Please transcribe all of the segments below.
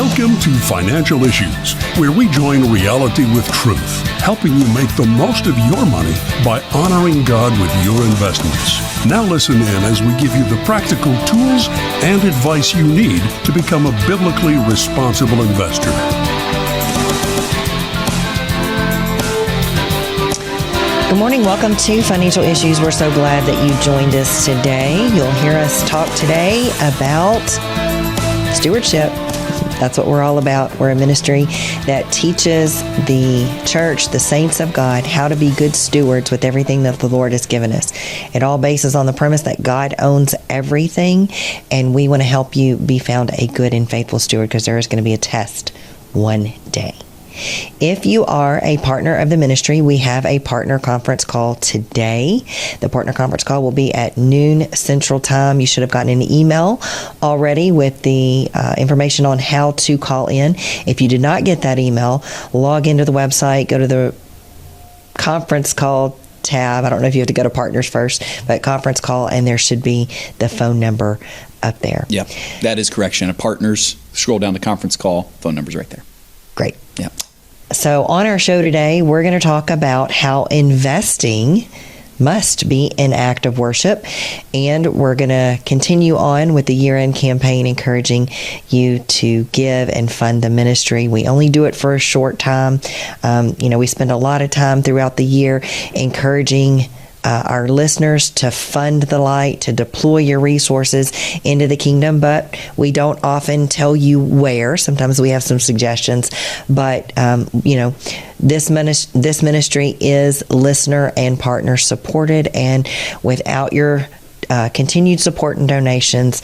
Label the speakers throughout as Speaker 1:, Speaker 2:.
Speaker 1: Welcome to Financial Issues, where we join reality with truth, helping you make the most of your money by honoring God with your investments. Now listen in as we give you the practical tools and advice you need to become a biblically responsible investor.
Speaker 2: Good morning. Welcome to Financial Issues. We're so glad that you joined us today. You'll hear us talk today about stewardship. That's what we're all about. We're a ministry that teaches the church, the saints of God, how to be good stewards with everything that the Lord has given us. It all bases on the premise that God owns everything, and we want to help you be found a good and faithful steward, because there is going to be a test one day. If you are a partner of the ministry, we have a partner conference call today. The partner conference call will be at noon Central Time. You should have gotten an email already with the information on how to call in. If you did not get that email, log into the website, go to the conference call tab. I don't know if you have to go to partners first, but conference call, and there should be the phone number up there.
Speaker 3: Yeah, that is correct, Shana. Partners, scroll down to conference call, phone number's right there.
Speaker 2: Great.
Speaker 3: Yeah.
Speaker 2: So on our show today, we're going to talk about how investing must be an act of worship, and we're going to continue on with the year-end campaign encouraging you to give and fund the ministry. We only do it for a short time. We spend a lot of time throughout the year encouraging our listeners to fund the light, to deploy your resources into the kingdom, but we don't often tell you where. Sometimes we have some suggestions, but this ministry is listener and partner supported, and without your continued support and donations,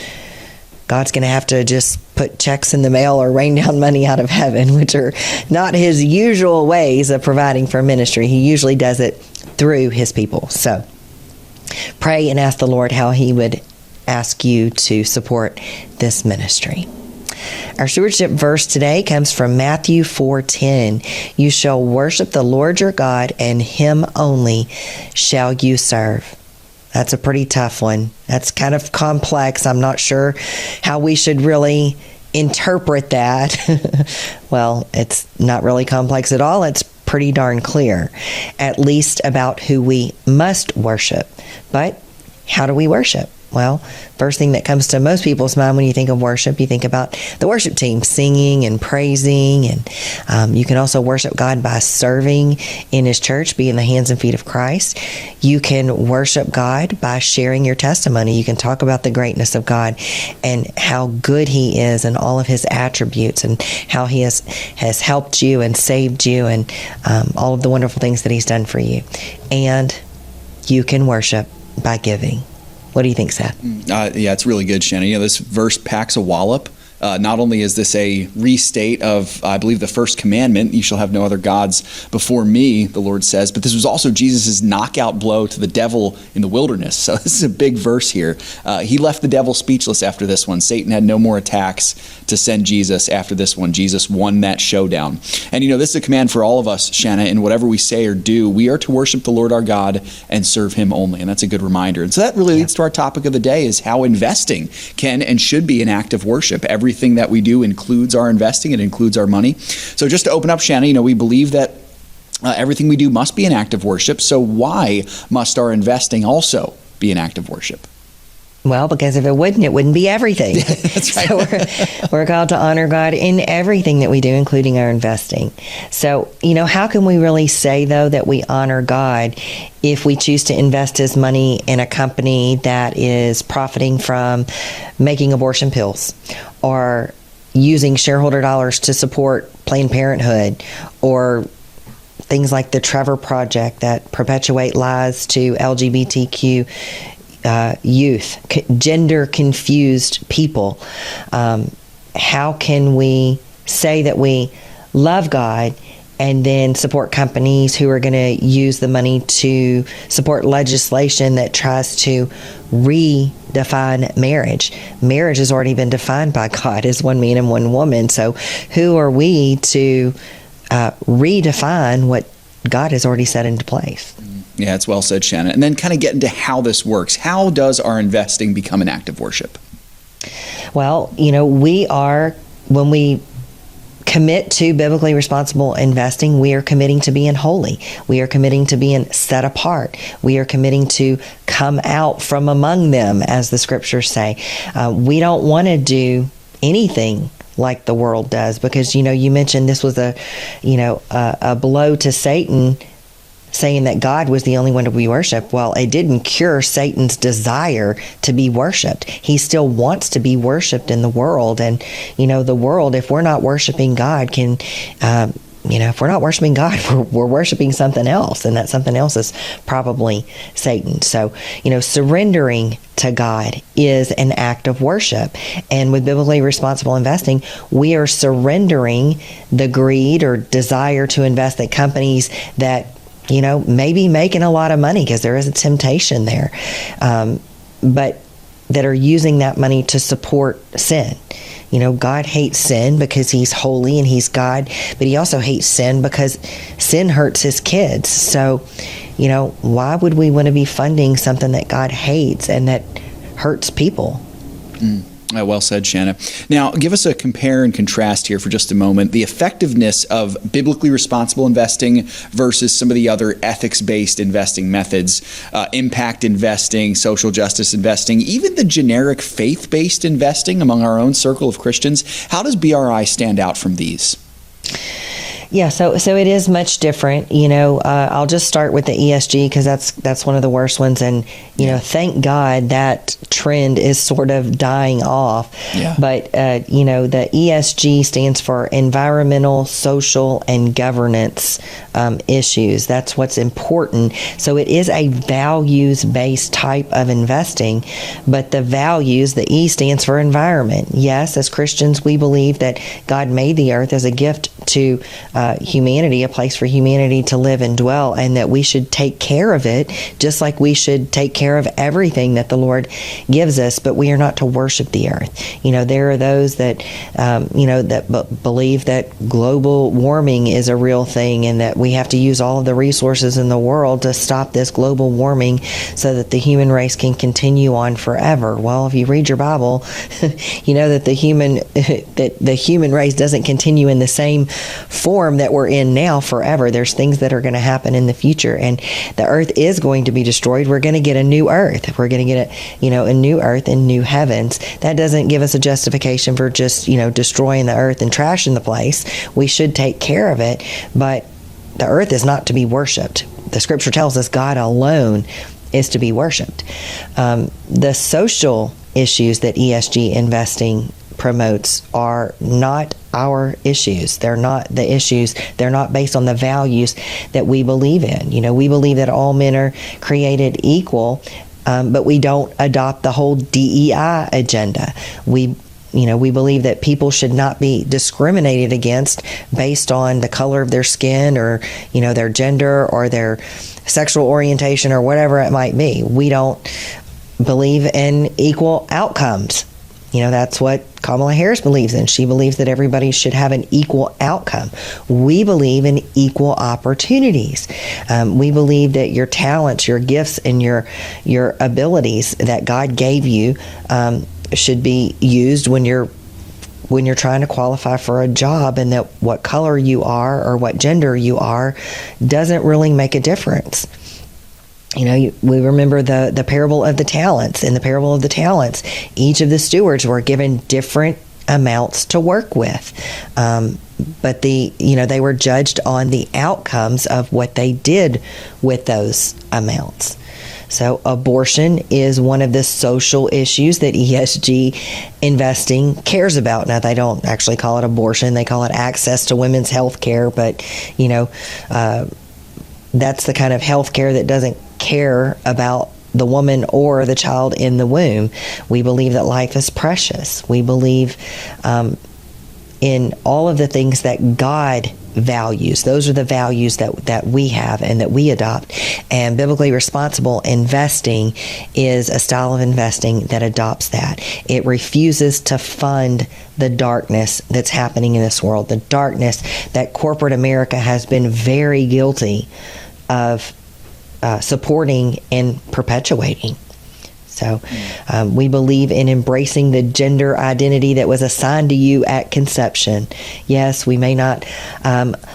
Speaker 2: God's going to have to just put checks in the mail or rain down money out of heaven, which are not his usual ways of providing for ministry. He usually does it through his people. So pray and ask the Lord how he would ask you to support this ministry. Our stewardship verse today comes from Matthew 4:10. You shall worship the Lord your God, and him only shall you serve. That's a pretty tough one. That's kind of complex. I'm not sure how we should really interpret that. Well, it's not really complex at all. It's pretty darn clear, at least about who we must worship. But how do we worship? Well, first thing that comes to most people's mind when you think of worship, you think about the worship team singing and praising. And you can also worship God by serving in his church, being the hands and feet of Christ. You can worship God by sharing your testimony. You can talk about the greatness of God and how good he is and all of his attributes, and how he has helped you and saved you, and all of the wonderful things that he's done for you. And you can worship by giving. What do you think, Seth?
Speaker 3: Yeah, it's really good, Shana. This verse packs a wallop. Not only is this a restate of, I believe, the first commandment, you shall have no other gods before me, the Lord says, but this was also Jesus' knockout blow to the devil in the wilderness. So this is a big verse here. He left the devil speechless after this one. Satan had no more attacks to send Jesus after this one. Jesus won that showdown. And this is a command for all of us, Shana, in whatever we say or do, we are to worship the Lord our God and serve him only. And that's a good reminder. And so that really leads to our topic of the day, is how investing can and should be an act of worship. Everything that we do includes our investing. It includes our money. So just to open up, Shana, we believe that everything we do must be an act of worship. So why must our investing also be an act of worship?
Speaker 2: Well, because if it wouldn't be everything.
Speaker 3: That's right.
Speaker 2: So we're called to honor God in everything that we do, including our investing. So, how can we really say, though, that we honor God if we choose to invest his money in a company that is profiting from making abortion pills, or using shareholder dollars to support Planned Parenthood, or things like the Trevor Project that perpetuate lies to LGBTQ youth, gender confused people? How can we say that we love God and then support companies who are going to use the money to support legislation that tries to redefine marriage? Marriage has already been defined by God as one man and one woman. So who are we to redefine what God has already set into place?
Speaker 3: Yeah, it's well said, Shana. And then kind of get into how this works. How does our investing become an act of worship?
Speaker 2: Well, we are, when we commit to biblically responsible investing, we are committing to being holy. We are committing to being set apart. We are committing to come out from among them, as the scriptures say. We don't want to do anything like the world does, because, you mentioned this was a blow to Satan, saying that God was the only one to be worshipped. Well, it didn't cure Satan's desire to be worshipped. He still wants to be worshipped in the world. And, the world, if we're not worshiping God, if we're not worshiping God, we're worshiping something else. And that something else is probably Satan. So, surrendering to God is an act of worship. And with biblically responsible investing, we are surrendering the greed or desire to invest in companies that maybe making a lot of money, because there is a temptation there, but that are using that money to support sin. God hates sin because he's holy and he's God, but he also hates sin because sin hurts his kids. So, why would we want to be funding something that God hates and that hurts people?
Speaker 3: Well said, Shana. Now, give us a compare and contrast here for just a moment. The effectiveness of biblically responsible investing versus some of the other ethics-based investing methods, impact investing, social justice investing, even the generic faith-based investing among our own circle of Christians. How does BRI stand out from these?
Speaker 2: Yeah, so it is much different. I'll just start with the ESG, because that's one of the worst ones, and thank God that trend is sort of dying off. Yeah. But the ESG stands for environmental, social, and governance issues. That's what's important. So it is a values-based type of investing, but the values, the E stands for environment. Yes, as Christians, we believe that God made the earth as a gift to humanity, a place for humanity to live and dwell, and that we should take care of it just like we should take care of everything that the Lord gives us, but we are not to worship the earth. There are those that, believe that global warming is a real thing and that we have to use all of the resources in the world to stop this global warming so that the human race can continue on forever. Well, if you read your Bible, you know that the human race doesn't continue in the same form that we're in now forever. There's things that are going to happen in the future, and the earth is going to be destroyed. We're going to get a new earth. We're going to get a new earth and new heavens. That doesn't give us a justification for just, destroying the earth and trashing the place. We should take care of it, but the earth is not to be worshipped. The scripture tells us God alone is to be worshipped. The social issues that ESG investing promotes are not our issues. They're not the issues. They're not based on the values that we believe in. We believe that all men are created equal, but we don't adopt the whole DEI agenda. We believe that people should not be discriminated against based on the color of their skin or, their gender or their sexual orientation or whatever it might be. We don't believe in equal outcomes. That's what Kamala Harris believes in. She believes that everybody should have an equal outcome. We believe in equal opportunities. We believe that your talents, your gifts, and your abilities that God gave you should be used when you're trying to qualify for a job, and that what color you are or what gender you are doesn't really make a difference. We remember the parable of the talents. In the parable of the talents, each of the stewards were given different amounts to work with. But they were judged on the outcomes of what they did with those amounts. So abortion is one of the social issues that ESG investing cares about. Now, they don't actually call it abortion. They call it access to women's health care. But, that's the kind of health care that doesn't care about the woman or the child in the womb. We believe that life is precious. We believe in all of the things that God values. Those are the values that we have and that we adopt. And biblically responsible investing is a style of investing that adopts that. It refuses to fund the darkness that's happening in this world, the darkness that corporate America has been very guilty of supporting and perpetuating. So we believe in embracing the gender identity that was assigned to you at conception. Yes, we may not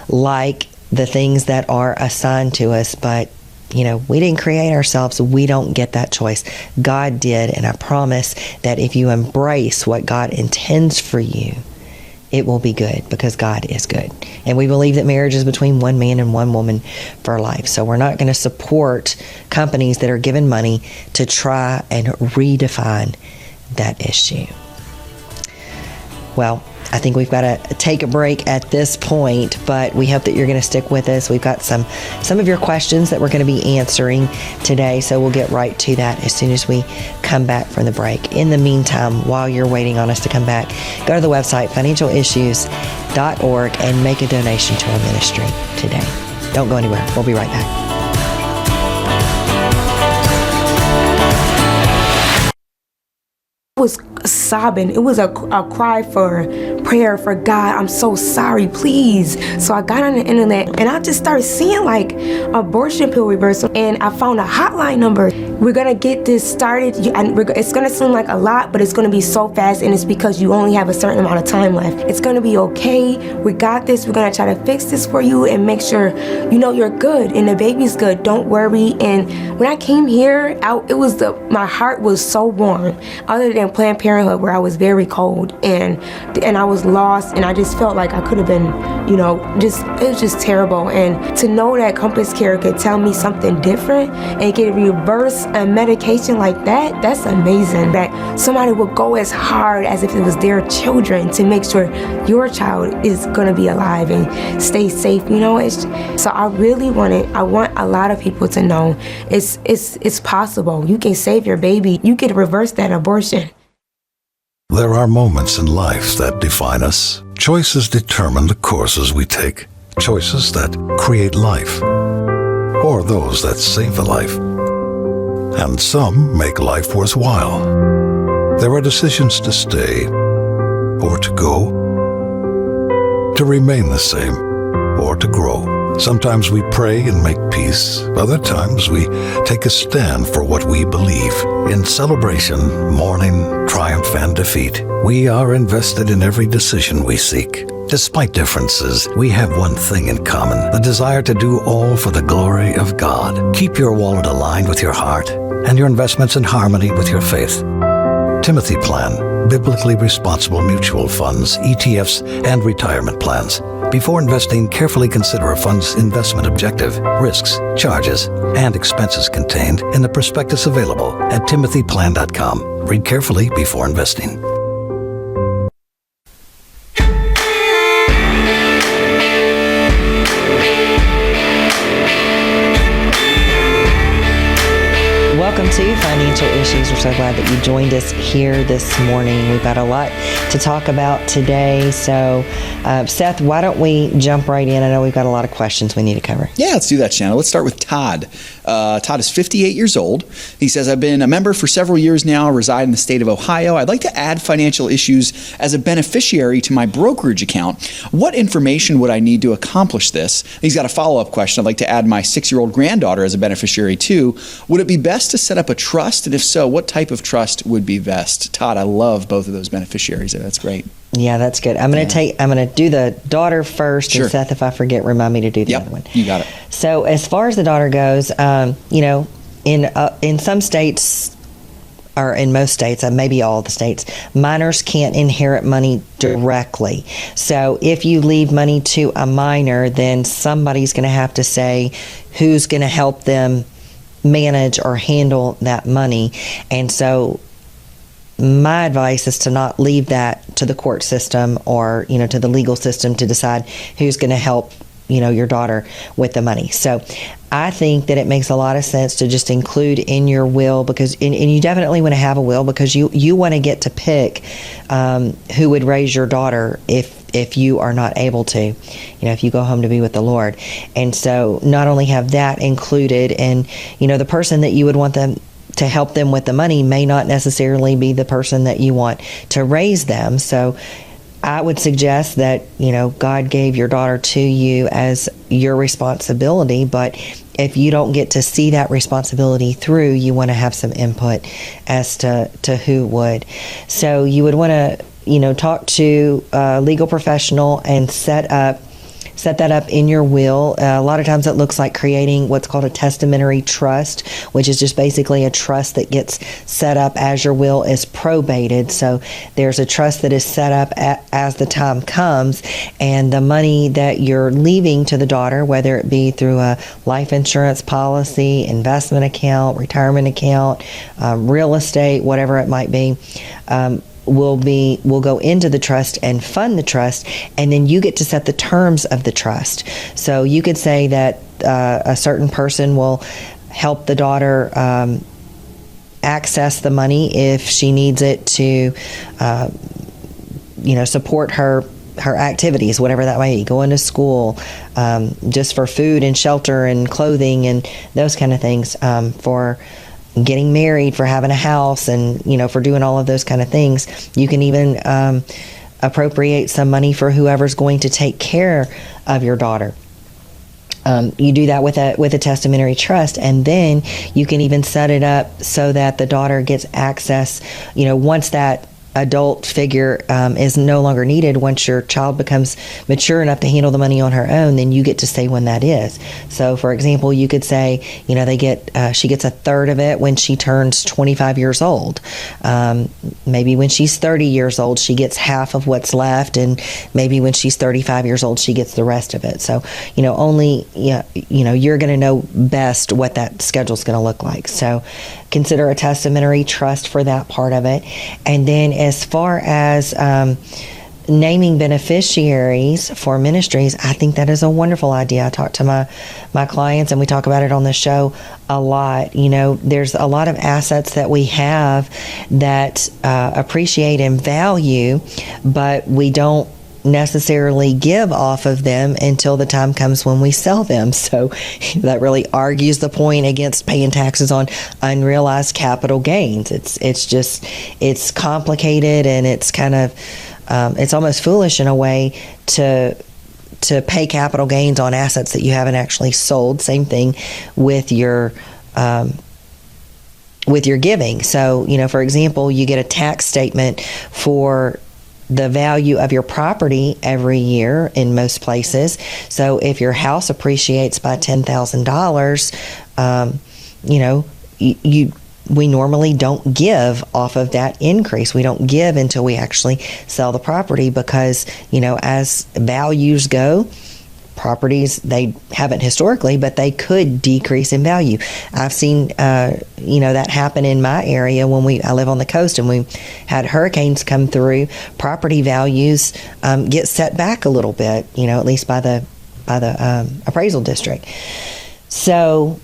Speaker 2: like the things that are assigned to us, but we didn't create ourselves. We don't get that choice. God did, and I promise that if you embrace what God intends for you, it will be good, because God is good. And we believe that marriage is between one man and one woman for life. So we're not going to support companies that are given money to try and redefine that issue. Well, I think we've got to take a break at this point, but we hope that you're going to stick with us. We've got some of your questions that we're going to be answering today, so we'll get right to that as soon as we come back from the break. In the meantime, while you're waiting on us to come back, go to the website, financialissues.org, and make a donation to our ministry today. Don't go anywhere. We'll be right back.
Speaker 4: Was sobbing. It was a cry for prayer for God. I'm so sorry, please. So I got on the internet and I just started seeing like abortion pill reversal, and I found a hotline number. We're gonna get this started, and it's gonna seem like a lot, but it's gonna be so fast, and it's because you only have a certain amount of time left. It's gonna be okay. We got this. We're gonna try to fix this for you and make sure you're good and the baby's good. Don't worry. And when I came here, my heart was so warm. Other than Planned Parenthood, where I was very cold and I was lost, and I just felt like I could have been, it was just terrible. And to know that Compass Care could tell me something different and could reverse a medication like that, that's amazing. That somebody would go as hard as if it was their children to make sure your child is going to be alive and stay safe. So I want a lot of people to know it's possible. You can save your baby. You can reverse that abortion.
Speaker 5: There are moments in life that define us. Choices determine the courses we take. Choices that create life, or those that save a life. And some make life worthwhile. There are decisions to stay, or to go, to remain the same, or to grow. Sometimes we pray and make peace. Other times we take a stand for what we believe. In celebration, mourning, triumph, and defeat, we are invested in every decision we seek. Despite differences, we have one thing in common: the desire to do all for the glory of God. Keep your wallet aligned with your heart and your investments in harmony with your faith. Timothy Plan, biblically responsible mutual funds, ETFs, and retirement plans. Before investing, carefully consider a fund's investment objective, risks, charges, and expenses contained in the prospectus available at timothyplan.com. Read carefully before investing.
Speaker 2: Welcome to Financial Issues. We're so glad that you joined us here this morning. We've got a lot to talk about today. So, Seth, why don't we jump right in? I know we've got a lot of questions we need to cover.
Speaker 3: Yeah, let's do that, Shana. Let's start with Todd. Todd is 58 years old. He says, I've been a member for several years now, reside in the state of Ohio. I'd like to add Financial Issues as a beneficiary to my brokerage account. What information would I need to accomplish this? He's got a follow-up question. I'd like to add my 6-year-old granddaughter as a beneficiary too. Would it be best to set up a trust? And if so, what type of trust would be best? Todd, I love both of those beneficiaries. That's great.
Speaker 2: Yeah, that's good. I'm going to do the daughter first,
Speaker 3: Sure.
Speaker 2: And Seth, if I forget, remind me to do the
Speaker 3: Yep,
Speaker 2: other one.
Speaker 3: you got it.
Speaker 2: So as far as the daughter goes, in some states, or in most states, maybe all the states, minors can't inherit money directly. So if you leave money to a minor, then somebody's going to have to say who's going to help them manage or handle that money. And so my advice is to not leave that to the court system or, to the legal system to decide who's going to help, your daughter with the money. So I think that it makes a lot of sense to just include in your will, because, and you definitely want to have a will, because you want to get to pick who would raise your daughter if you are not able to, if you go home to be with the Lord. And so not only have that included, and, the person that you would want them to help them with the money may not necessarily be the person that you want to raise them. So I would suggest that, God gave your daughter to you as your responsibility, but if you don't get to see that responsibility through, you want to have some input as to who would. So you would want to, talk to a legal professional and set that up in your will. A lot of times it looks like creating what's called a testamentary trust, which is just basically a trust that gets set up as your will is probated. So there's a trust that is set up as the time comes, and the money that you're leaving to the daughter, whether it be through a life insurance policy, investment account, retirement account, real estate, whatever it might be, will go into the trust and fund the trust, and then you get to set the terms of the trust. So you could say that a certain person will help the daughter access the money if she needs it to, support her activities, whatever that may be, going to school, just for food and shelter and clothing and those kind of things, for getting married, for having a house, and for doing all of those kind of things. You can even appropriate some money for whoever's going to take care of your daughter. You do that with a testamentary trust, and then you can even set it up so that the daughter gets access, once that adult figure is no longer needed. Once your child becomes mature enough to handle the money on her own, then you get to say when that is. So, for example, you could say, she gets a third of it when she turns 25 years old. Maybe when she's 30 years old, she gets half of what's left, and maybe when she's 35 years old, she gets the rest of it. So, you're going to know best what that schedule's going to look like. So, consider a testamentary trust for that part of it. And then as far as naming beneficiaries for ministries, I think that is a wonderful idea. I talk to my clients, and we talk about it on the show a lot. There's a lot of assets that we have that appreciate in value, but we don't necessarily give off of them until the time comes when we sell them. So that really argues the point against paying taxes on unrealized capital gains. It's complicated, and it's kind of it's almost foolish in a way to pay capital gains on assets that you haven't actually sold. Same thing with your giving. So, for example, you get a tax statement for the value of your property every year in most places. So if your house appreciates by $10,000, we normally don't give off of that increase. We don't give until we actually sell the property, because, as values go, properties, they haven't historically, but they could decrease in value. I've seen, that happen in my area when I live on the coast, and we had hurricanes come through. Property values get set back a little bit, at least by the appraisal district. So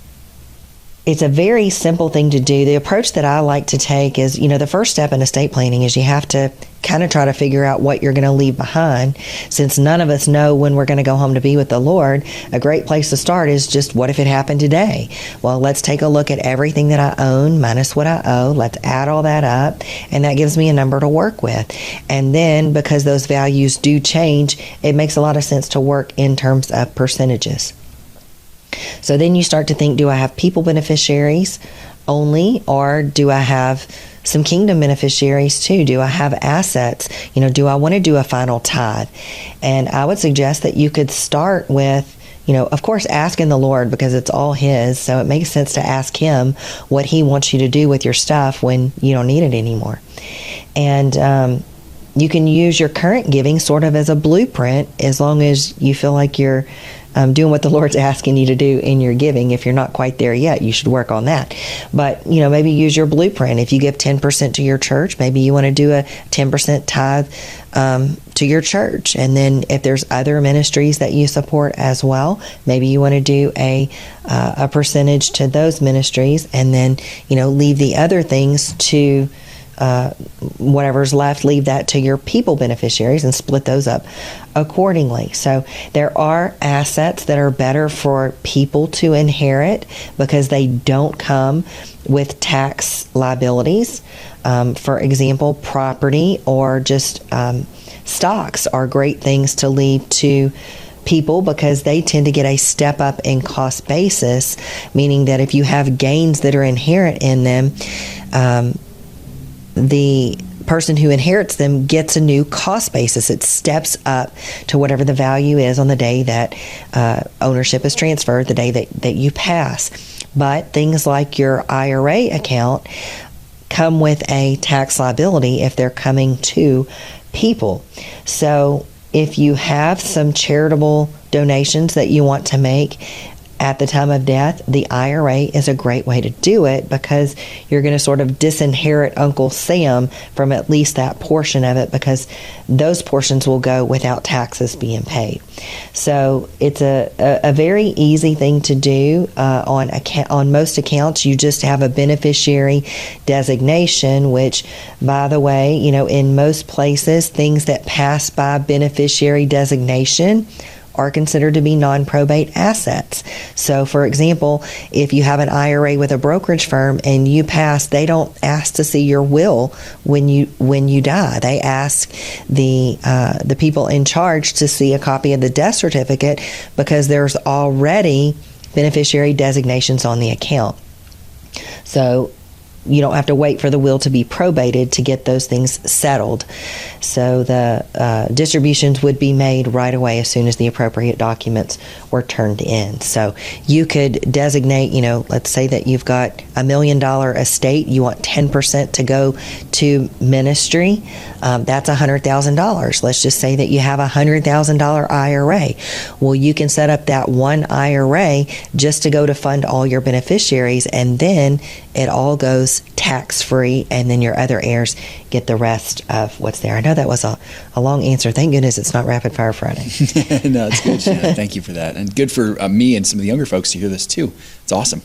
Speaker 2: it's a very simple thing to do. The approach that I like to take is, the first step in estate planning is you have to kind of try to figure out what you're going to leave behind. Since none of us know when we're going to go home to be with the Lord, a great place to start is just, what if it happened today? Well, let's take a look at everything that I own minus what I owe. Let's add all that up, and that gives me a number to work with. And then, because those values do change, it makes a lot of sense to work in terms of percentages. So then you start to think, do I have people beneficiaries only, or do I have some kingdom beneficiaries too? Do I have assets? Do I want to do a final tithe? And I would suggest that you could start with, of course, asking the Lord, because it's all His. So it makes sense to ask Him what He wants you to do with your stuff when you don't need it anymore. And you can use your current giving sort of as a blueprint, as long as you feel like you're doing what the Lord's asking you to do in your giving. If you're not quite there yet, you should work on that. But, maybe use your blueprint. If you give 10% to your church, maybe you want to do a 10% tithe to your church. And then if there's other ministries that you support as well, maybe you want to do a percentage to those ministries, and then, leave the other things to whatever's left, leave that to your people beneficiaries and split those up accordingly. So there are assets that are better for people to inherit because they don't come with tax liabilities. For example, property or just stocks are great things to leave to people because they tend to get a step up in cost basis, meaning that if you have gains that are inherent in them, the person who inherits them gets a new cost basis. It steps up to whatever the value is on the day that ownership is transferred, the day that you pass. But things like your IRA account come with a tax liability if they're coming to people. So if you have some charitable donations that you want to make at the time of death, the IRA is a great way to do it because you're going to sort of disinherit Uncle Sam from at least that portion of it, because those portions will go without taxes being paid. So it's a very easy thing to do on most accounts. You just have a beneficiary designation, which, by the way, in most places, things that pass by beneficiary designation are considered to be non-probate assets. So, for example, if you have an IRA with a brokerage firm and you pass, they don't ask to see your will when you die. They ask the people in charge to see a copy of the death certificate because there's already beneficiary designations on the account. So you don't have to wait for the will to be probated to get those things settled. So the distributions would be made right away as soon as the appropriate documents were turned in. So you could designate, let's say that you've got $1 million estate, you want 10% to go to ministry. That's $100,000. Let's just say that you have a $100,000 IRA. Well, you can set up that one IRA just to go to fund all your beneficiaries, and then it all goes tax-free, and then your other heirs get the rest of what's there. I know that was a long answer. Thank goodness it's not Rapid Fire Friday.
Speaker 3: No, it's good, Shana. Thank you for that. And good for me and some of the younger folks to hear this too. It's awesome.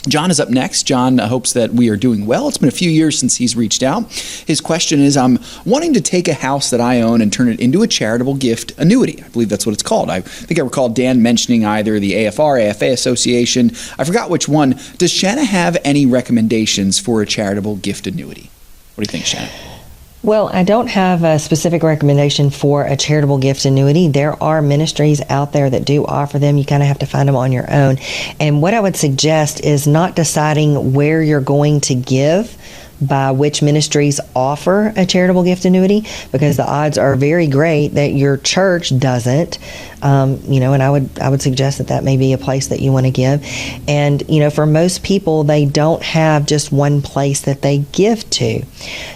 Speaker 3: John is up next. John hopes that we are doing well. It's been a few years since he's reached out. His question is, I'm wanting to take a house that I own and turn it into a charitable gift annuity. I believe that's what it's called. I think I recall Dan mentioning either the AFR, AFA Association. I forgot which one. Does Shana have any recommendations for a charitable gift annuity? What do you think, Shana?
Speaker 2: Well, I don't have a specific recommendation for a charitable gift annuity. There are ministries out there that do offer them. You kind of have to find them on your own. And what I would suggest is not deciding where you're going to give by which ministries offer a charitable gift annuity, because the odds are very great that your church doesn't. And I would suggest that may be a place that you want to give. And for most people, they don't have just one place that they give to.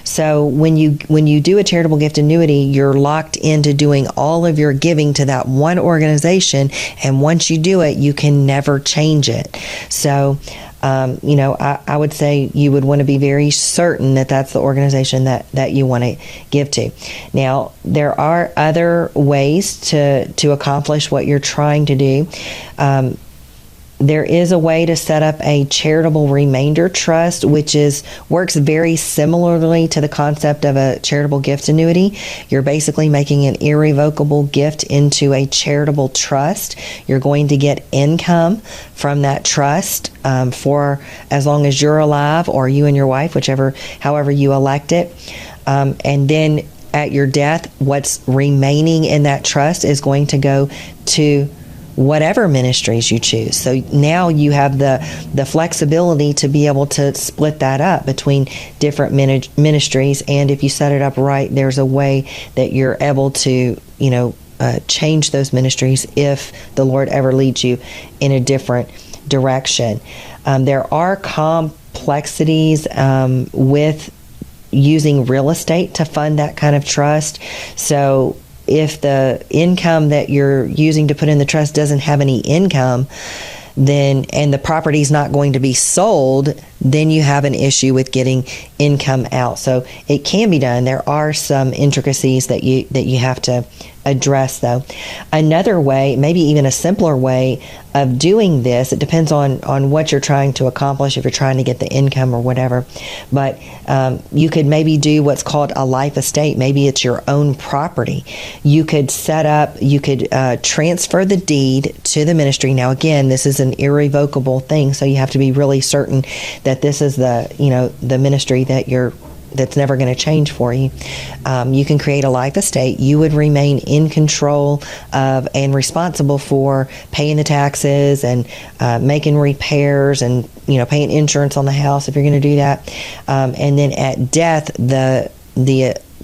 Speaker 2: So when you do a charitable gift annuity, you're locked into doing all of your giving to that one organization, and once you do it, you can never change it. So I would say you would want to be very certain that that's the organization that you want to give to. Now, there are other ways to accomplish what you're trying to do. There is a way to set up a charitable remainder trust, which works very similarly to the concept of a charitable gift annuity. You're basically making an irrevocable gift into a charitable trust. You're going to get income from that trust for as long as you're alive, or you and your wife, however you elect it. And then at your death, what's remaining in that trust is going to go to whatever ministries you choose. So now you have the flexibility to be able to split that up between different ministries. And if you set it up right, there's a way that you're able to, change those ministries if the Lord ever leads you in a different direction. There are complexities with using real estate to fund that kind of trust. So if the income that you're using to put in the trust doesn't have any income, and the property is not going to be sold, then you have an issue with getting income out. So it can be done. There are some intricacies that you have to address, though. Another way, maybe even a simpler way of doing this, it depends on what you're trying to accomplish, if you're trying to get the income or whatever, but you could maybe do what's called a life estate. Maybe it's your own property. You could transfer the deed to the ministry. Now, again, this is an irrevocable thing, so you have to be really certain that this is the ministry that you're that's never going to change for you. You can create a life estate. You would remain in control of and responsible for paying the taxes and making repairs and paying insurance on the house if you're going to do that. And then at death, the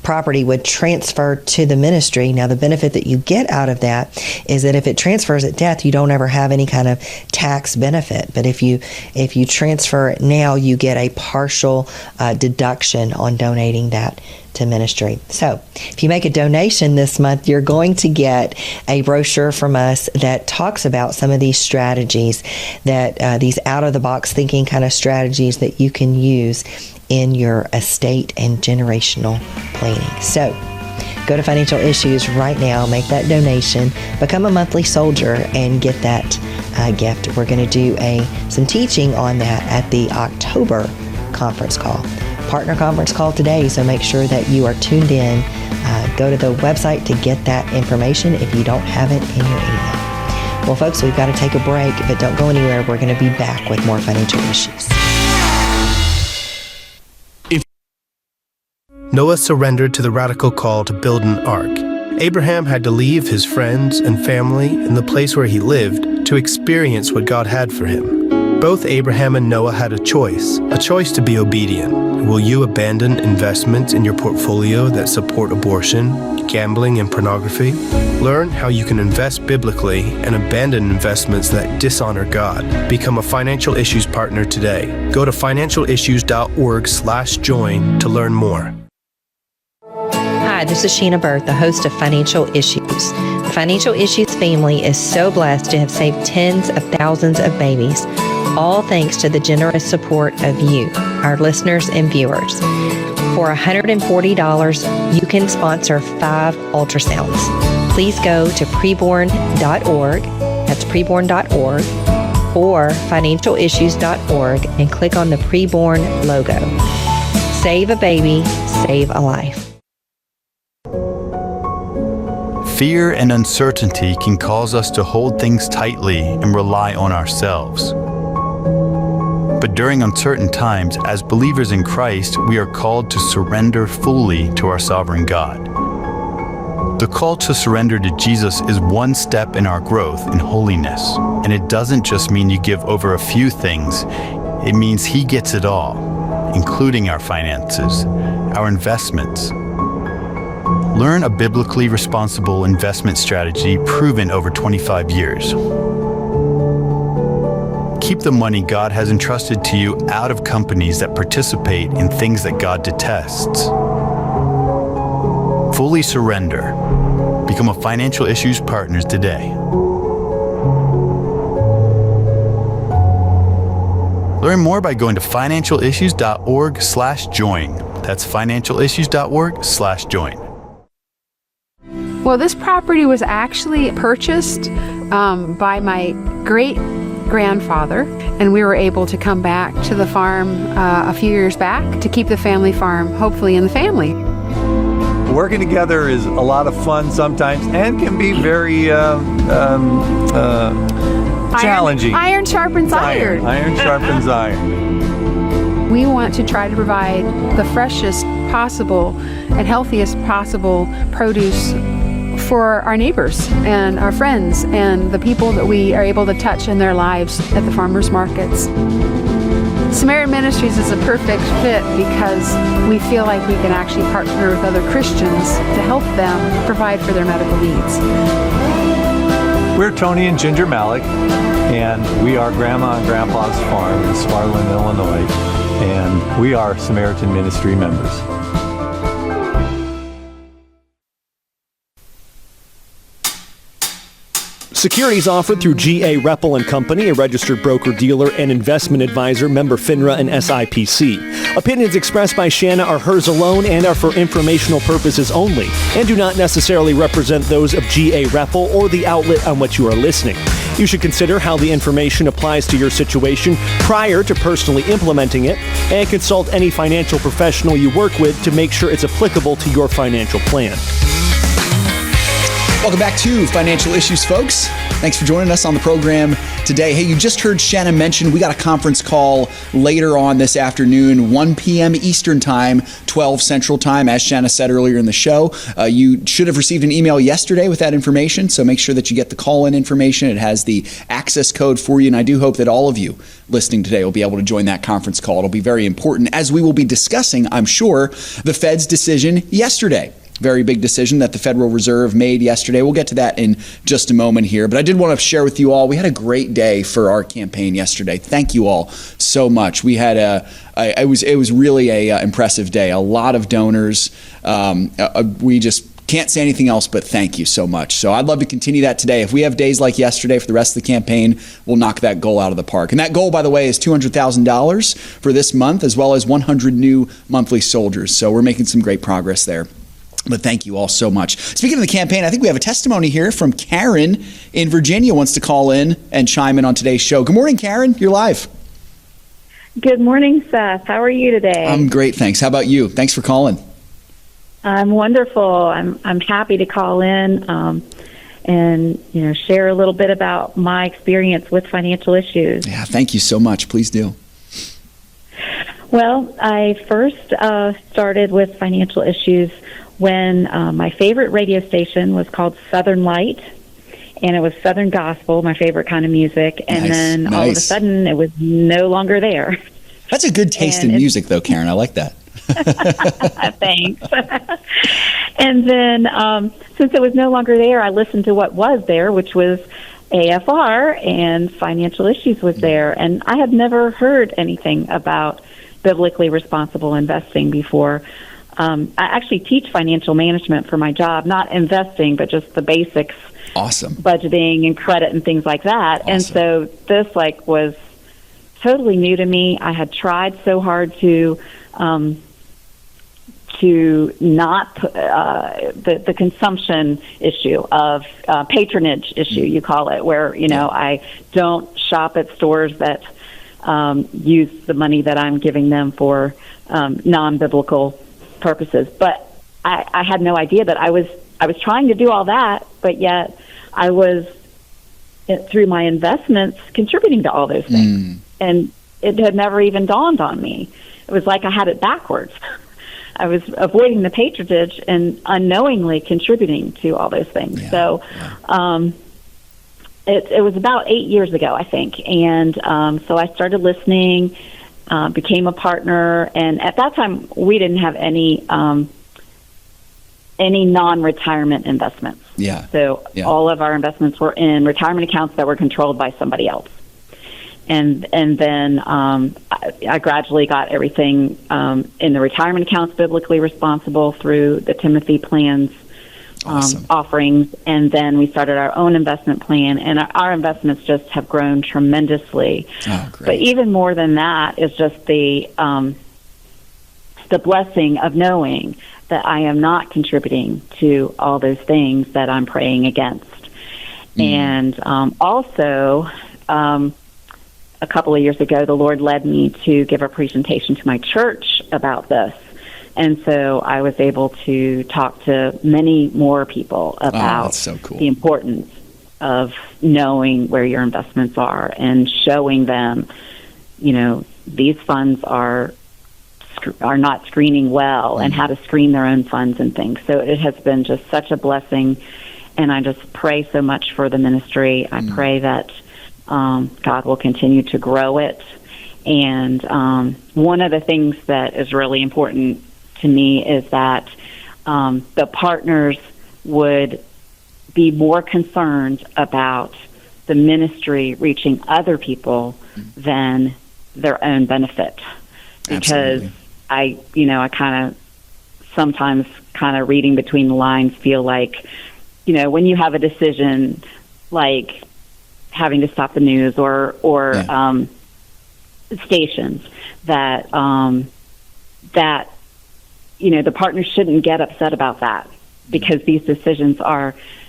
Speaker 2: property would transfer to the ministry. Now, the benefit that you get out of that is that if it transfers at death, you don't ever have any kind of tax benefit. But if you transfer it now, you get a partial deduction on donating that to ministry. So if you make a donation this month, you're going to get a brochure from us that talks about some of these strategies, that these out-of-the-box thinking kind of strategies that you can use in your estate and generational planning. So go to Financial Issues right now, make that donation, become a monthly soldier, and get that gift. We're going to do some teaching on that at the October conference call. Partner conference call today, so make sure that you are tuned in. Go to the website to get that information if you don't have it in your email. Well, folks, we've got to take a break, but don't go anywhere. We're going to be back with more Financial Issues.
Speaker 6: Noah surrendered to the radical call to build an ark. Abraham had to leave his friends and family and the place where he lived to experience what God had for him. Both Abraham and Noah had a choice to be obedient. Will you abandon investments in your portfolio that support abortion, gambling, and pornography? Learn how you can invest biblically and abandon investments that dishonor God. Become a Financial Issues partner today. Go to financialissues.org/join to learn more.
Speaker 2: Hi, this is Shana Bird, the host of Financial Issues. The Financial Issues family is so blessed to have saved tens of thousands of babies, all thanks to the generous support of you, our listeners and viewers. For $140, you can sponsor 5 ultrasounds. Please go to preborn.org, that's preborn.org, or financialissues.org and click on the Preborn logo. Save a baby, save a life.
Speaker 7: Fear and uncertainty can cause us to hold things tightly and rely on ourselves. But during uncertain times, as believers in Christ, we are called to surrender fully to our sovereign God. The call to surrender to Jesus is one step in our growth in holiness. And it doesn't just mean you give over a few things. It means He gets it all, including our finances, our investments. Learn a biblically responsible investment strategy proven over 25 years. Keep the money God has entrusted to you out of companies that participate in things that God detests. Fully surrender. Become a Financial Issues partner today. Learn more by going to financialissues.org/join. That's financialissues.org/join.
Speaker 8: Well, this property was actually purchased by my great-grandfather, and we were able to come back to the farm a few years back to keep the family farm, hopefully, in the family.
Speaker 9: Working together is a lot of fun sometimes and can be very challenging.
Speaker 8: Iron sharpens iron.
Speaker 9: Iron sharpens iron.
Speaker 8: We want to try to provide the freshest possible and healthiest possible produce for our neighbors and our friends and the people that we are able to touch in their lives at the farmers markets. Samaritan Ministries is a perfect fit because we feel like we can actually partner with other Christians to help them provide for their medical needs.
Speaker 9: We're Tony and Ginger Malik, and we are Grandma and Grandpa's farm in Sparland, Illinois, and we are Samaritan Ministry members.
Speaker 10: Securities offered through G.A. Reppel & Company, a registered broker-dealer and investment advisor, member FINRA and SIPC. Opinions expressed by Shana are hers alone and are for informational purposes only, and do not necessarily represent those of G.A. Reppel or the outlet on which you are listening. You should consider how the information applies to your situation prior to personally implementing it, and consult any financial professional you work with to make sure it's applicable to your financial plan.
Speaker 3: Welcome back to Financial Issues, folks. Thanks for joining us on the program today. Hey, you just heard Shana mention we got a conference call later on this afternoon, 1 p.m. Eastern Time, 12 Central Time, as Shana said earlier in the show. You should have received an email yesterday with that information, so make sure that you get the call-in information. It has the access code for you, and I do hope that all of you listening today will be able to join that conference call. It'll be very important as we will be discussing, I'm sure, the Fed's decision yesterday. Very big decision that the Federal Reserve made yesterday. We'll get to that in just a moment here. But I did want to share with you all, we had a great day for our campaign yesterday. Thank you all so much. We had it was really a impressive day. A lot of donors. We just can't say anything else but thank you so much. So I'd love to continue that today. If we have days like yesterday for the rest of the campaign, we'll knock that goal out of the park. And that goal, by the way, is $200,000 for this month, as well as 100 new monthly soldiers. So we're making some great progress there. But thank you all so much. Speaking of the campaign, I think we have a testimony here from Karen in Virginia wants to call in and chime in on today's show. Good morning, Karen. You're live.
Speaker 11: Good morning, Seth. How are you today?
Speaker 3: I'm great, thanks. How about you? Thanks for calling.
Speaker 11: I'm wonderful. I'm happy to call in and share a little bit about my experience with financial issues.
Speaker 3: Yeah, thank you so much. Please do.
Speaker 11: Well, I first started with financial issues when my favorite radio station was called Southern Light, and it was Southern gospel, my favorite kind of music, and then all of a sudden it was no longer there.
Speaker 3: That's a good taste in music, though, Karen. I like that.
Speaker 11: Thanks. And then since it was no longer there, I listened to what was there, which was AFR, and financial issues was there, and I had never heard anything about biblically responsible investing before. I actually teach financial management for my job, not investing, but just the basics.
Speaker 3: Awesome. Budgeting and credit and things like that.
Speaker 11: Awesome. And so this was totally new to me. I had tried so hard to not the consumption issue of patronage issue, you call it, where I don't shop at stores that use the money that I'm giving them for non-biblical purposes. But I had no idea that I was trying to do all that, but yet I was, through my investments, contributing to all those things. And it had never even dawned on me. It was like I had it backwards. I was avoiding the patronage and unknowingly contributing to all those things. Yeah. So it was about 8 years ago, I think. And so I started listening, became a partner, and at that time we didn't have any non-retirement investments.
Speaker 3: Yeah.
Speaker 11: So all of our investments were in retirement accounts that were controlled by somebody else. And then I gradually got everything in the retirement accounts biblically responsible through the Timothy plans offerings, and then we started our own investment plan, and our investments just have grown tremendously. Oh, great. But even more than that is just the blessing of knowing that I am not contributing to all those things that I'm praying against. And also, a couple of years ago, the Lord led me to give a presentation to my church about this. And so I was able to talk to many more people about the importance of knowing where your investments are and showing them, these funds are not screening well, and how to screen their own funds and things. So it has been just such a blessing, and I just pray so much for the ministry. I pray that God will continue to grow it. And one of the things that is really important to me is that the partners would be more concerned about the ministry reaching other people than their own benefit. Because I kind of sometimes reading between the lines feel like, when you have a decision like having to stop the news or stations that the partners shouldn't get upset about that, because these decisions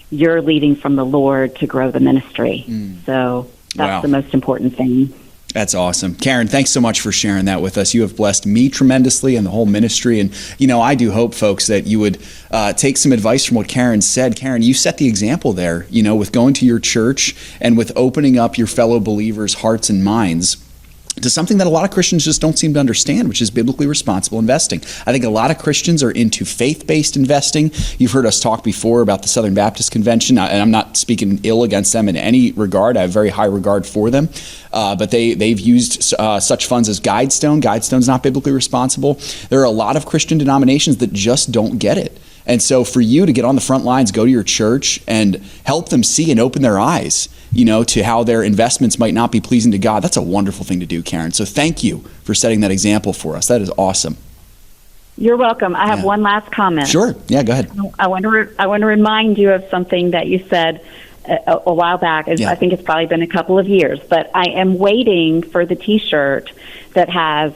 Speaker 11: you're leading from the Lord to grow the ministry. So that's the most important thing.
Speaker 3: That's awesome. Karen, thanks so much for sharing that with us. You have blessed me tremendously and the whole ministry. And, I do hope, folks, that you would take some advice from what Karen said. Karen, you set the example there, with going to your church and with opening up your fellow believers' hearts and minds to something that a lot of Christians just don't seem to understand, which is biblically responsible investing. I think a lot of Christians are into faith-based investing. You've heard us talk before about the Southern Baptist Convention, and I'm not speaking ill against them in any regard. I have very high regard for them. But they've used such funds as Guidestone. Guidestone's not biblically responsible. There are a lot of Christian denominations that just don't get it. And so for you to get on the front lines, go to your church and help them see and open their eyes, to how their investments might not be pleasing to God, that's a wonderful thing to do, Karen. So thank you for setting that example for us. That is awesome.
Speaker 11: You're welcome. I have one last comment.
Speaker 3: Sure. Yeah, go ahead.
Speaker 11: I want to remind you of something that you said a while back. I think it's probably been a couple of years, but I am waiting for the T-shirt that has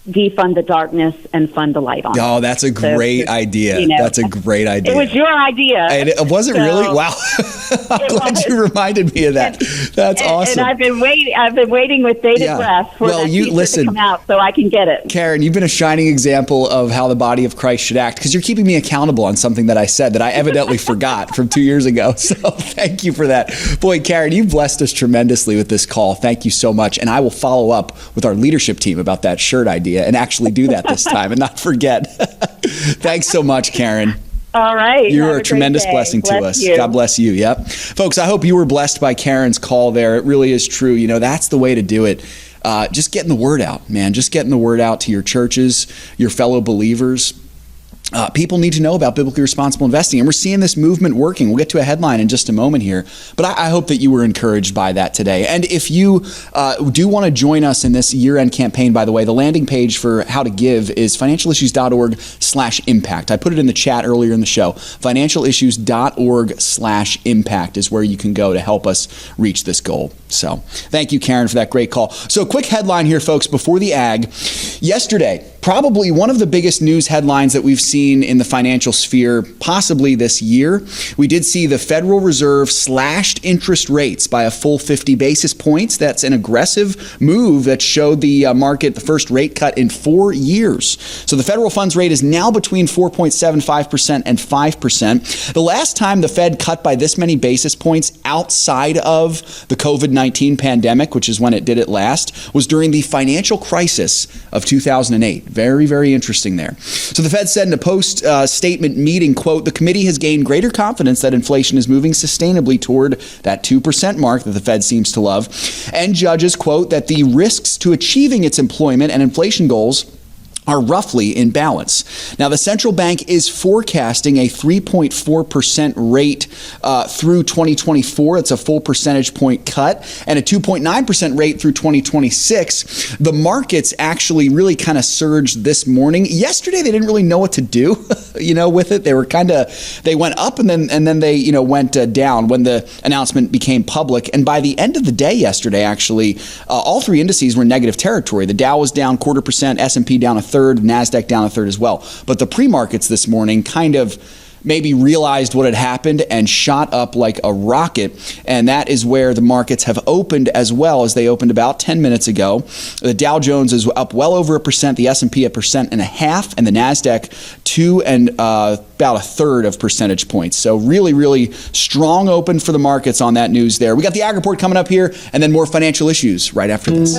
Speaker 11: defund the darkness and fund the light on.
Speaker 3: Oh, that's a great idea. That's a great idea.
Speaker 11: It was your idea.
Speaker 3: And was it really? Wow. I'm glad you reminded me of that. That's awesome.
Speaker 11: And I've been waiting with bated breath for that T-shirt to come out so I can get it.
Speaker 3: Karen, you've been a shining example of how the body of Christ should act, because you're keeping me accountable on something that I said that I evidently forgot from 2 years ago. So thank you for that. Boy, Karen, you've blessed us tremendously with this call. Thank you so much. And I will follow up with our leadership team about that shirt idea and actually do that this time and not forget. Thanks so much, Karen.
Speaker 11: All right.
Speaker 3: You're a tremendous blessing to us. God bless you. Yep. Folks, I hope you were blessed by Karen's call there. It really is true. That's the way to do it. Just getting the word out, man. Just getting the word out to your churches, your fellow believers. People need to know about biblically responsible investing, and we're seeing this movement working. We'll get to a headline in just a moment here, but I hope that you were encouraged by that today. And if you do want to join us in this year-end campaign, by the way, the landing page for how to give is financialissues.org/impact. I put it in the chat earlier in the show. Financialissues.org/impact is where you can go to help us reach this goal. So thank you, Karen, for that great call. So quick headline here, folks, before the ag. Yesterday, probably one of the biggest news headlines that we've seen in the financial sphere possibly this year. We did see the Federal Reserve slashed interest rates by a full 50 basis points. That's an aggressive move that showed the market the first rate cut in 4 years. So the federal funds rate is now between 4.75% and 5%. The last time the Fed cut by this many basis points outside of the COVID-19 pandemic, which is when it did it last, was during the financial crisis of 2008. Very, very interesting there. So the Fed said in a post-statement meeting, quote, "The committee has gained greater confidence that inflation is moving sustainably toward that 2% mark that the Fed seems to love, and judges, quote, that the risks to achieving its employment and inflation goals are roughly in balance." Now, the central bank is forecasting a 3.4% rate through 2024. It's a full percentage point cut, and a 2.9% rate through 2026. The markets actually really kind of surged this morning. Yesterday, they didn't really know what to do, with it. They went up and then they, went down when the announcement became public. And by the end of the day yesterday, actually, all three indices were negative territory. The Dow was down 0.25%, S&P down a third, NASDAQ down a third as well. But the pre-markets this morning kind of maybe realized what had happened and shot up like a rocket. And that is where the markets have opened as well, as they opened about 10 minutes ago. The Dow Jones is up well over 1%, the S&P 1.5%, and the NASDAQ 2 and about a third of percentage points. So really, really strong open for the markets on that news there. We got the Ag Report coming up here, and then more financial issues right after this.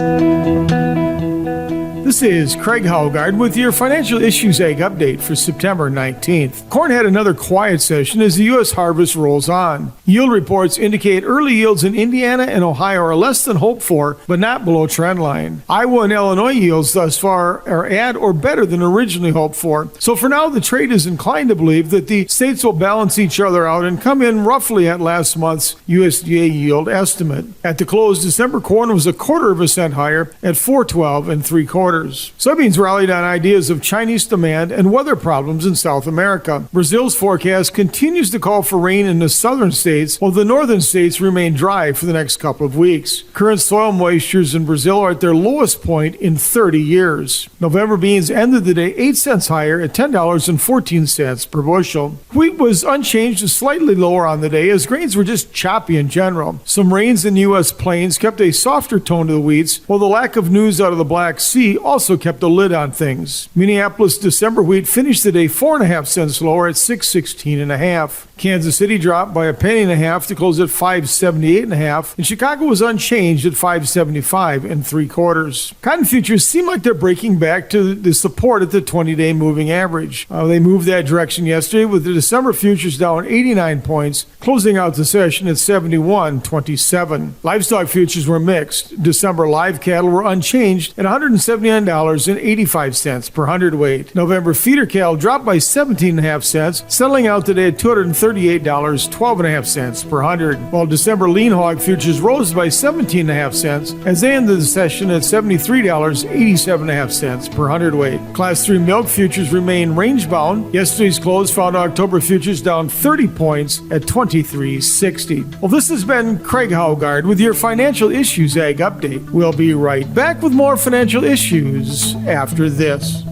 Speaker 12: This is Craig Haugaard with your Financial Issues Ag Update for September 19th. Corn had another quiet session as the U.S. harvest rolls on. Yield reports indicate early yields in Indiana and Ohio are less than hoped for, but not below trend line. Iowa and Illinois yields thus far are at or better than originally hoped for. So for now, the trade is inclined to believe that the states will balance each other out and come in roughly at last month's USDA yield estimate. At the close, December corn was 0.25% higher at $4.12 3/4. quarters. Soybeans rallied on ideas of Chinese demand and weather problems in South America. Brazil's forecast continues to call for rain in the southern states, while the northern states remain dry for the next couple of weeks. Current soil moistures in Brazil are at their lowest point in 30 years. November beans ended the day 8 cents higher at $10.14 per bushel. Wheat was unchanged to slightly lower on the day as grains were just choppy in general. Some rains in the U.S. plains kept a softer tone to the wheats, while the lack of news out of the Black Sea also kept a lid on things. Minneapolis December wheat finished the day 4.5 cents lower at $6.16.5. Kansas City dropped by 1.5 pennies to close at $5.78.5, and Chicago was unchanged at $5.75 3/4. Cotton futures seem like they're breaking back to the support at the 20-day moving average. They moved that direction yesterday with the December futures down 89 points, closing out the session at 71.27. Livestock futures were mixed. December live cattle were unchanged at $179.85 per hundredweight. November feeder cattle dropped by 17.5 cents, settling out today at $238.12.5 per hundred, while December lean hog futures rose by 17.5 cents as they ended the session at $73.87.5 per hundredweight. Class 3 milk futures remain range-bound. Yesterday's close found October futures down 30 points at $23.60. Well, this has been Craig Haugaard with your Financial Issues Ag Update. We'll be right back with more financial issues after this.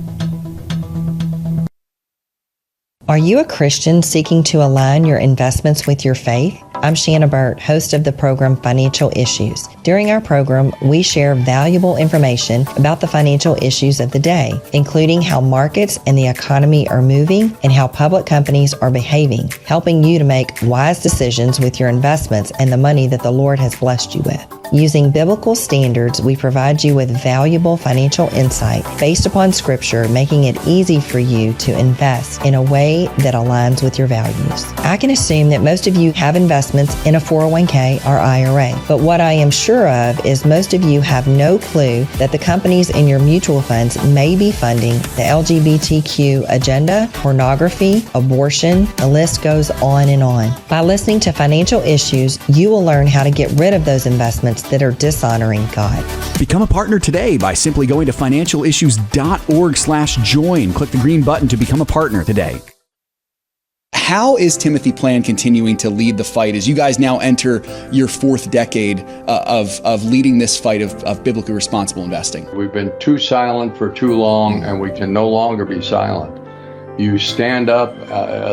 Speaker 2: Are you a Christian seeking to align your investments with your faith? I'm Shana Burt, host of the program Financial Issues. During our program, we share valuable information about the financial issues of the day, including how markets and the economy are moving and how public companies are behaving, helping you to make wise decisions with your investments and the money that the Lord has blessed you with. Using biblical standards, we provide you with valuable financial insight based upon Scripture, making it easy for you to invest in a way that aligns with your values. I can assume that most of you have investments in a 401k or IRA, but what I am sure of is most of you have no clue that the companies in your mutual funds may be funding the LGBTQ agenda, pornography, abortion, the list goes on and on. By listening to Financial Issues, you will learn how to get rid of those investments that are dishonoring God.
Speaker 13: Become a partner today by simply going to financialissues.org/join. Click the green button to become a partner today.
Speaker 3: How is Timothy Plan continuing to lead the fight as you guys now enter your fourth decade of leading this fight of biblically responsible investing?
Speaker 14: We've been too silent for too long, and we can no longer be silent. You stand up,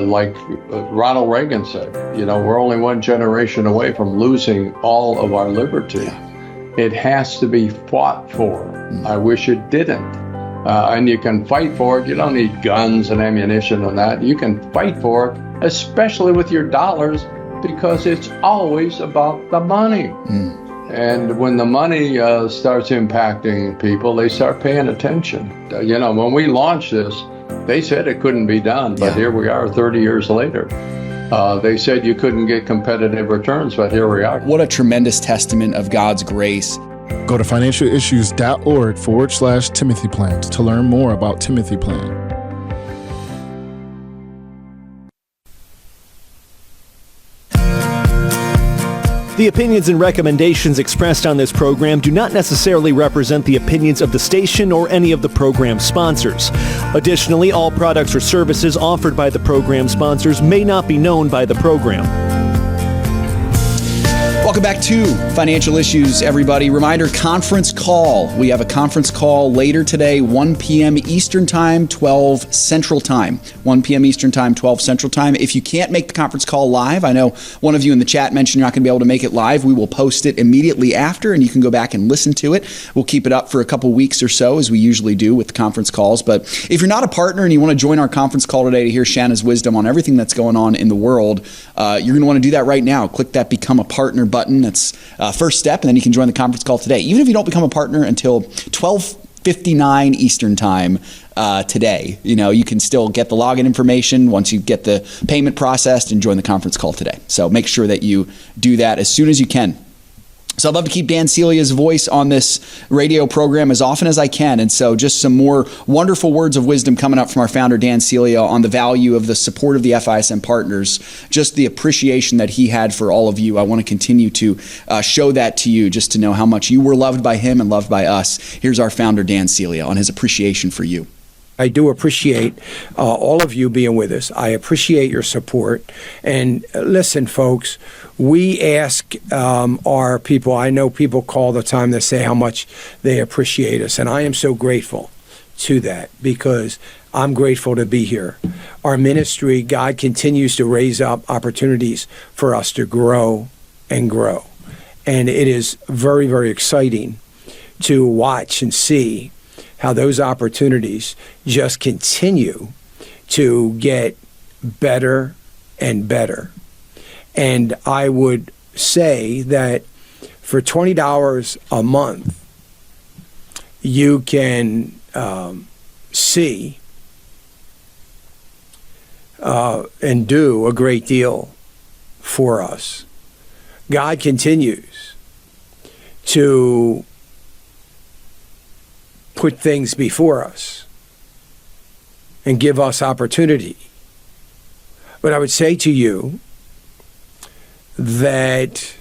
Speaker 14: like Ronald Reagan said, we're only one generation away from losing all of our liberty. Yeah. It has to be fought for. I wish it didn't. And you can fight for it. You don't need guns and ammunition and that. You can fight for it, especially with your dollars, because it's always about the money. And when the money starts impacting people, they start paying attention. When we launched this, they said it couldn't be done, but here we are 30 years later. They said you couldn't get competitive returns, but here we are.
Speaker 3: What a tremendous testament of God's grace.
Speaker 15: Go to financialissues.org/Timothy Plans to learn more about Timothy Plan.
Speaker 10: The opinions and recommendations expressed on this program do not necessarily represent the opinions of the station or any of the program sponsors. Additionally, all products or services offered by the program sponsors may not be known by the program.
Speaker 3: Welcome back to Financial Issues, everybody. Reminder, conference call. We have a conference call later today, 1 p.m. Eastern Time, 12 Central Time. 1 p.m. Eastern Time, 12 Central Time. If you can't make the conference call live, I know one of you in the chat mentioned you're not going to be able to make it live. We will post it immediately after, and you can go back and listen to it. We'll keep it up for a couple weeks or so, as we usually do with the conference calls. But if you're not a partner and you want to join our conference call today to hear Shana's wisdom on everything that's going on in the world, you're going to want to do that right now. Click that Become a Partner button. That's first step, and then you can join the conference call today. Even if you don't become a partner until 12:59 Eastern Time today, you can still get the login information once you get the payment processed and join the conference call today. So make sure that you do that as soon as you can. So I'd love to keep Dan Celia's voice on this radio program as often as I can. And so just some more wonderful words of wisdom coming up from our founder, Dan Celia, on the value of the support of the FISM partners, just the appreciation that he had for all of you. I want to continue to show that to you, just to know how much you were loved by him and loved by us. Here's our founder, Dan Celia, on his appreciation for you.
Speaker 16: I do appreciate all of you being with us. I appreciate your support. And listen, folks, we ask our people, I know people call all the time to say how much they appreciate us. And I am so grateful to that, because I'm grateful to be here. Our ministry, God continues to raise up opportunities for us to grow and grow. And it is very, very exciting to watch and see how those opportunities just continue to get better and better. And I would say that for $20 a month, you can see and do a great deal for us. God continues to put things before us and give us opportunity. But I would say to you that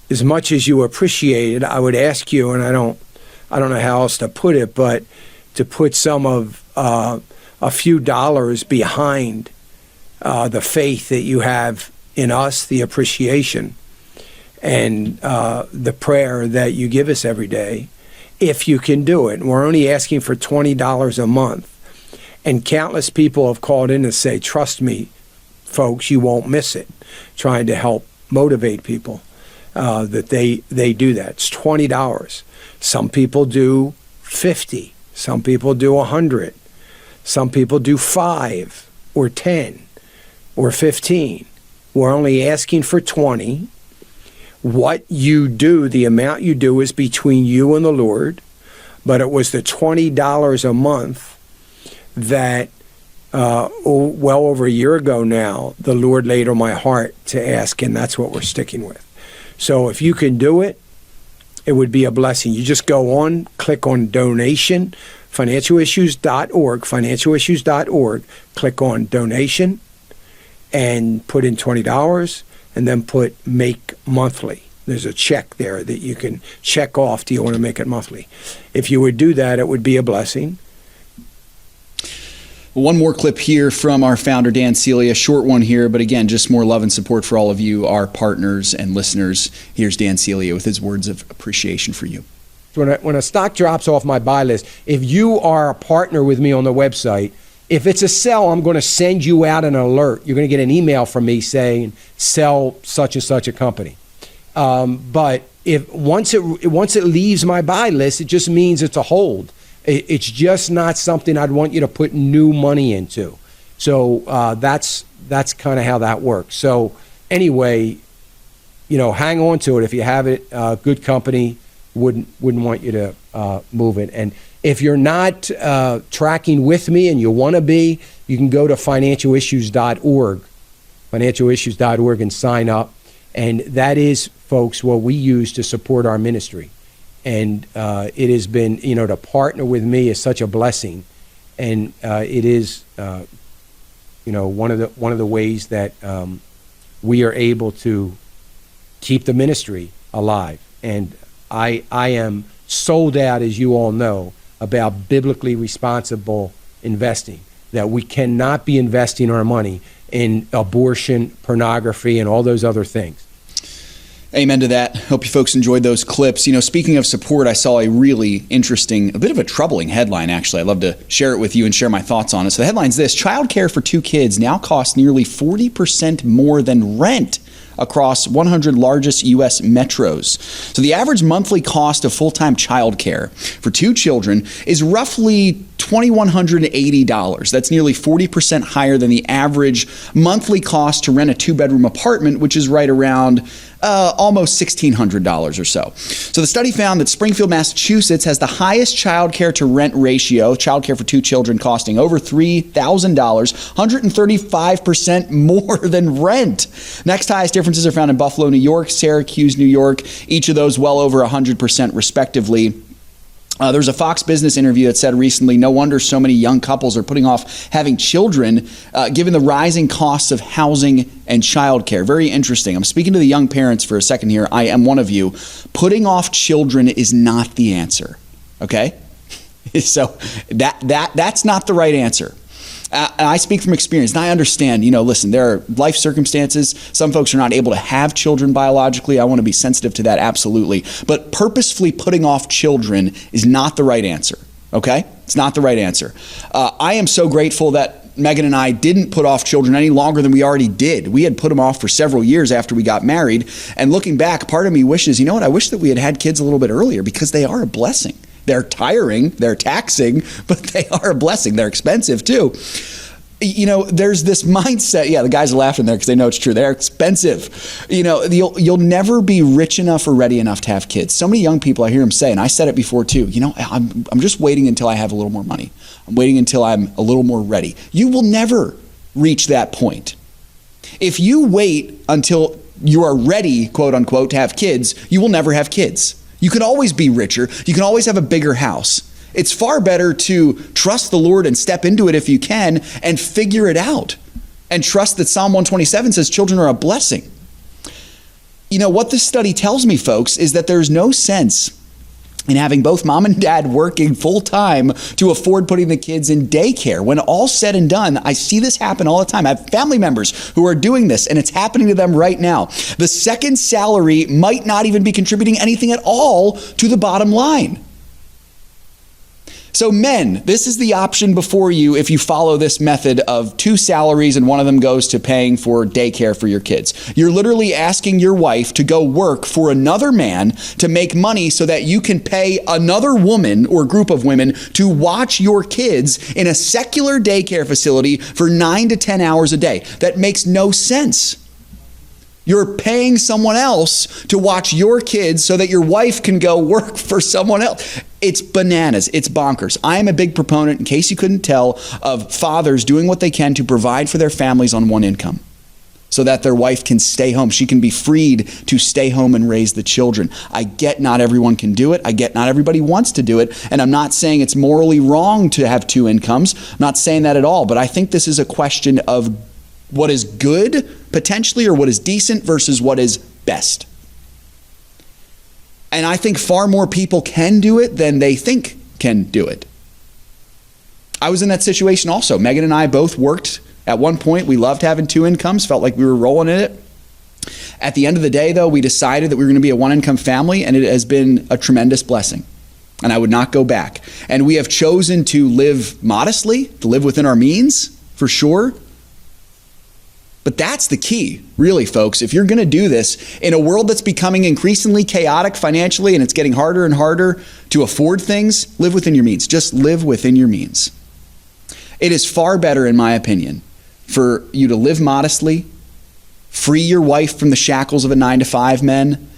Speaker 16: as much as you appreciate it, I would ask you, and I don't know how else to put it, but to put some of a few dollars behind the faith that you have in us, the appreciation, and the prayer that you give us every day, if you can do it. And we're only asking for $20 a month. And countless people have called in to say, trust me, folks, you won't miss it, trying to help motivate people that they do that. It's $20. Some people do 50. Some people do 100. Some people do 5 or 10 or 15. We're only asking for 20. What you do, the amount you do, is between you and the Lord, but it was the $20 a month that well over a year ago now, the Lord laid on my heart to ask, and that's what we're sticking with. So if you can do it, it would be a blessing. You just go on, click on donation, financialissues.org, click on donation, and put in $20. And then put make monthly. There's a check there that you can check off. Do you want to make it monthly? If you would do that, it would be a blessing.
Speaker 3: One more clip here from our founder, Dan Celia. Short one here, but again, just more love and support for all of you, our partners and listeners. Here's Dan Celia with his words of appreciation for you.
Speaker 16: When a stock drops off my buy list, if you are a partner with me on the website, if it's a sell, I'm going to send you out an alert. You're going to get an email from me saying, sell such and such a company. But if once it leaves my buy list, it just means it's a hold. It's just not something I'd want you to put new money into. So that's kind of how that works. So anyway, hang on to it if you have it. Good company, wouldn't want you to move it. And if you're not tracking with me and you want to be, you can go to financialissues.org and sign up. And that is, folks, what we use to support our ministry. And it has been, to partner with me is such a blessing. And it is, one of the ways that we are able to keep the ministry alive. And I am sold out, as you all know, about biblically responsible investing, that we cannot be investing our money in abortion, pornography, and all those other things.
Speaker 3: Amen to that. Hope you folks enjoyed those clips. Speaking of support, I saw a really interesting, a bit of a troubling headline, actually. I'd love to share it with you and share my thoughts on it. So the headline's this: childcare for 2 kids now costs nearly 40% more than rent across 100 largest U.S. metros. So the average monthly cost of full-time childcare for 2 children is roughly $2,180. That's nearly 40% higher than the average monthly cost to rent a 2-bedroom apartment, which is right around almost $1,600 or so. So the study found that Springfield, Massachusetts has the highest childcare to rent ratio, childcare for 2 children costing over $3,000, 135% more than rent. Next highest differences are found in Buffalo, New York, Syracuse, New York, each of those well over 100% respectively. There was a Fox Business interview that said recently, no wonder so many young couples are putting off having children, given the rising costs of housing and childcare. Very interesting. I'm speaking to the young parents for a second here. I am one of you. Putting off children is not the answer, okay? So that's not the right answer. And I speak from experience, and I understand, listen, there are life circumstances. Some folks are not able to have children biologically. I want to be sensitive to that, absolutely. But purposefully putting off children is not the right answer, okay? It's not the right answer. I am so grateful that Megan and I didn't put off children any longer than we already did. We had put them off for several years after we got married. And looking back, part of me wishes, I wish that we had had kids a little bit earlier, because they are a blessing. They're tiring, they're taxing, but they are a blessing. They're expensive too. There's this mindset. Yeah, the guys are laughing there because they know it's true. They're expensive. You'll never be rich enough or ready enough to have kids. So many young people, I hear them say, and I said it before too, I'm just waiting until I have a little more money. I'm waiting until I'm a little more ready. You will never reach that point. If you wait until you are ready, quote unquote, to have kids, you will never have kids. You can always be richer. You can always have a bigger house. It's far better to trust the Lord and step into it if you can and figure it out and trust that Psalm 127 says children are a blessing. What this study tells me, folks, is that there's no sense in having both mom and dad working full time to afford putting the kids in daycare. When all's said and done, I see this happen all the time. I have family members who are doing this, and it's happening to them right now. The second salary might not even be contributing anything at all to the bottom line. So men, this is the option before you if you follow this method of 2 salaries and one of them goes to paying for daycare for your kids. You're literally asking your wife to go work for another man to make money so that you can pay another woman or group of women to watch your kids in a secular daycare facility for 9 to 10 hours a day. That makes no sense. You're paying someone else to watch your kids so that your wife can go work for someone else. It's bananas. It's bonkers. I am a big proponent, in case you couldn't tell, of fathers doing what they can to provide for their families on one income so that their wife can stay home. She can be freed to stay home and raise the children. I get not everyone can do it. I get not everybody wants to do it. And I'm not saying it's morally wrong to have 2 incomes. I'm not saying that at all. But I think this is a question of what is good, potentially, or what is decent versus what is best. And I think far more people can do it than they think can do it. I was in that situation also. Megan and I both worked at one point. We loved having 2 incomes, felt like we were rolling in it. At the end of the day, though, we decided that we were going to be a 1-income family, and it has been a tremendous blessing. And I would not go back. And we have chosen to live modestly, to live within our means, for sure. But that's the key, really, folks. If you're going to do this in a world that's becoming increasingly chaotic financially and it's getting harder and harder to afford things, live within your means. Just live within your means. It is far better, in my opinion, for you to live modestly, free your wife from the shackles of a 9-to-5 men,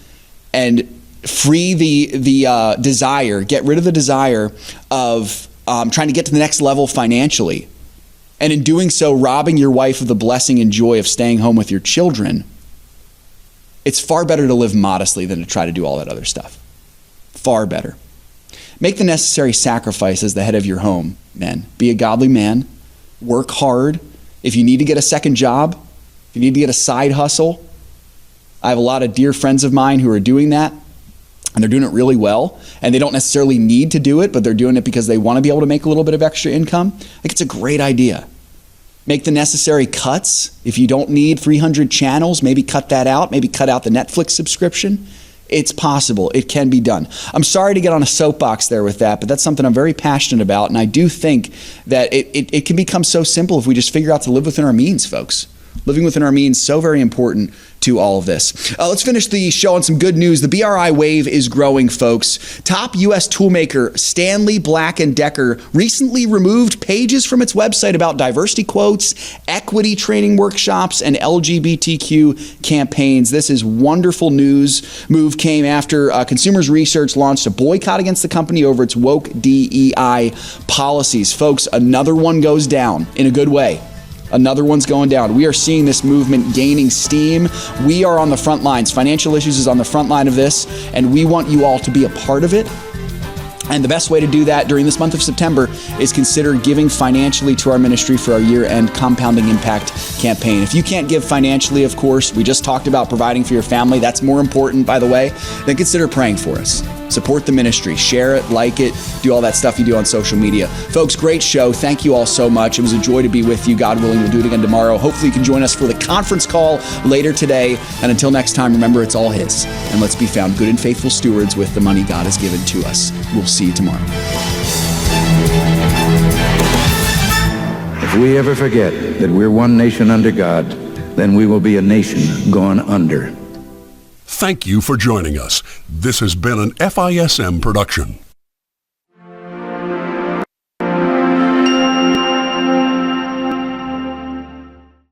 Speaker 3: and free the desire, get rid of the desire of trying to get to the next level financially. And in doing so, robbing your wife of the blessing and joy of staying home with your children. It's far better to live modestly than to try to do all that other stuff. Far better. Make the necessary sacrifice as the head of your home, men. Be a godly man. Work hard. If you need to get a second job, if you need to get a side hustle, I have a lot of dear friends of mine who are doing that, and they're doing it really well, and they don't necessarily need to do it, but they're doing it because they want to be able to make a little bit of extra income. I think it's a great idea. Make the necessary cuts. If you don't need 300 channels, maybe cut that out. Maybe cut out the Netflix subscription. It's possible. It can be done. I'm sorry to get on a soapbox there with that, but that's something I'm very passionate about, and I do think that it can become so simple if we just figure out to live within our means, folks. Living within our means, so very important to all of this. Let's finish the show on some good news. The BRI wave is growing, folks. Top U.S. toolmaker Stanley Black & Decker recently removed pages from its website about diversity quotes, equity training workshops, and LGBTQ campaigns. This is wonderful news. Move came after Consumers Research launched a boycott against the company over its woke DEI policies. Folks, another one goes down in a good way. Another one's going down. We are seeing this movement gaining steam. We are on the front lines. Financial Issues is on the front line of this, and we want you all to be a part of it. And the best way to do that during this month of September is consider giving financially to our ministry for our year-end Compounding Impact campaign. If you can't give financially, of course, we just talked about providing for your family. That's more important, by the way. Then consider praying for us. Support the ministry. Share it, like it, do all that stuff you do on social media. Folks, great show. Thank you all so much. It was a joy to be with you. God willing, we'll do it again tomorrow. Hopefully you can join us for the conference call later today. And until next time, remember, it's all His. And let's be found good and faithful stewards with the money God has given to us. We'll see you tomorrow.
Speaker 17: If we ever forget that we're one nation under God, then we will be a nation gone under.
Speaker 1: Thank you for joining us. This has been an FISM production.